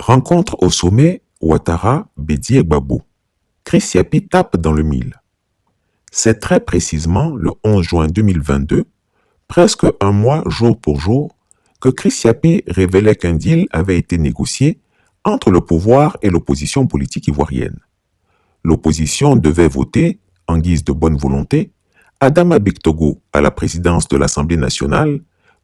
Rencontre au sommet Ouattara-Bédié-Gbagbo. Chris Yapi tape dans le mille. C'est très précisément le 11 juin 2022, presque un mois jour pour jour, que Chris Yapi révélait qu'un deal avait été négocié entre le pouvoir et l'opposition politique ivoirienne. L'opposition devait voter, en guise de bonne volonté, Adama Bictogo à la présidence de l'Assemblée nationale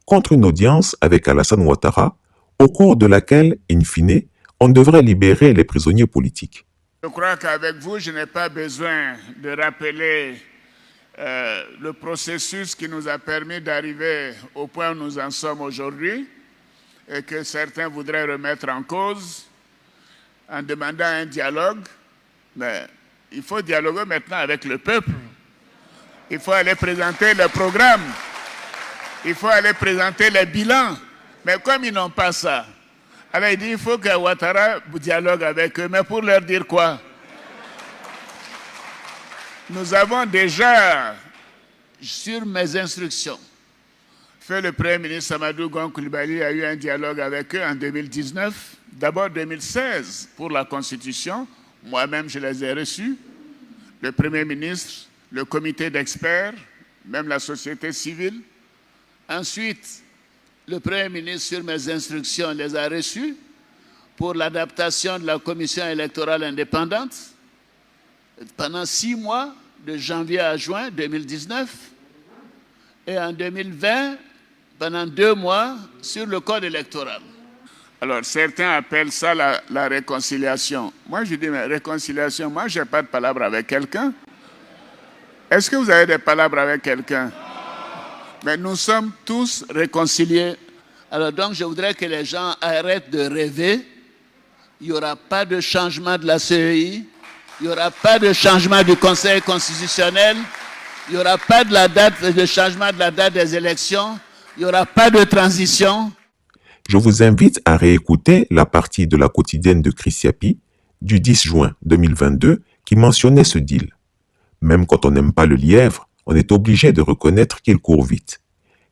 contre une audience avec Alassane Ouattara, au cours de laquelle, in fine, on devrait libérer les prisonniers politiques. Je crois qu'avec vous, je n'ai pas besoin de rappeler le processus qui nous a permis d'arriver au point où nous en sommes aujourd'hui et que certains voudraient remettre en cause en demandant un dialogue. Mais il faut dialoguer maintenant avec le peuple. Il faut aller présenter le programme. Il faut aller présenter les bilans. Mais comme ils n'ont pas ça, alors il dit qu'il faut que Ouattara dialogue avec eux. Mais pour leur dire quoi? Nous avons déjà, sur mes instructions, fait le Premier ministre Amadou Gon Coulibaly a eu un dialogue avec eux en 2019, d'abord 2016 pour la Constitution. Moi-même, je les ai reçus. Le Premier ministre, le comité d'experts, même la société civile. Ensuite, le Premier ministre, sur mes instructions, les a reçus pour l'adaptation de la commission électorale indépendante pendant 6 mois, de janvier à juin 2019, et en 2020, pendant 2 mois, sur le code électoral. Alors, certains appellent ça la réconciliation. Moi, je dis, mais réconciliation, moi, je n'ai pas de palabre avec quelqu'un. Est-ce que vous avez des palabres avec quelqu'un? Mais nous sommes tous réconciliés. Alors donc, je voudrais que les gens arrêtent de rêver. Il n'y aura pas de changement de la CEI. Il n'y aura pas de changement du Conseil constitutionnel. Il n'y aura pas de changement de la date des élections. Il n'y aura pas de transition. Je vous invite à réécouter la partie de la quotidienne de Chris Yapi du 10 juin 2022 qui mentionnait ce deal. Même quand on n'aime pas le lièvre, on est obligé de reconnaître qu'il court vite.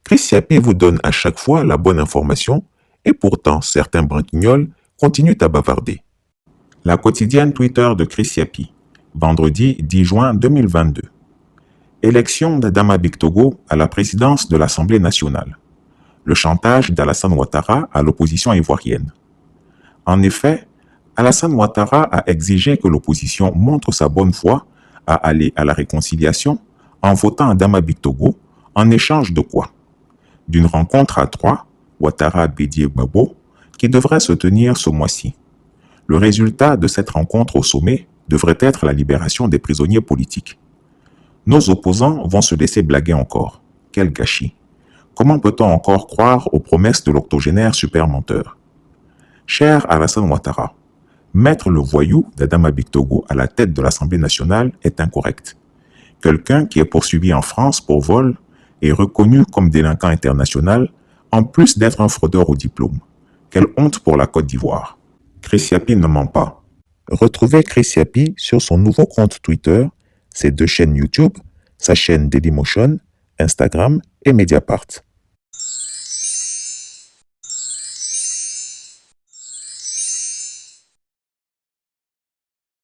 Chris Yapi vous donne à chaque fois la bonne information et pourtant certains branquignols continuent à bavarder. La quotidienne Twitter de Chris Yapi, vendredi 10 juin 2022. Élection d'Adama Bictogo à la présidence de l'Assemblée nationale. Le chantage d'Alassane Ouattara à l'opposition ivoirienne. En effet, Alassane Ouattara a exigé que l'opposition montre sa bonne foi à aller à la réconciliation en votant Adama Bictogo en échange de quoi? D'une rencontre à 3, Ouattara-Bédié-Gbagbo, qui devrait se tenir ce mois-ci. Le résultat de cette rencontre au sommet devrait être la libération des prisonniers politiques. Nos opposants vont se laisser blaguer encore. Quel gâchis! Comment peut-on encore croire aux promesses de l'octogénaire super menteur? Cher Alassane Ouattara, mettre le voyou d'Adama Bictogo à la tête de l'Assemblée nationale est incorrect. Quelqu'un qui est poursuivi en France pour vol est reconnu comme délinquant international, en plus d'être un fraudeur au diplôme. Quelle honte pour la Côte d'Ivoire. Chris Yapi ne ment pas. Retrouvez Chris Yapi sur son nouveau compte Twitter, ses 2 chaînes YouTube, sa chaîne Dailymotion, Instagram et Mediapart.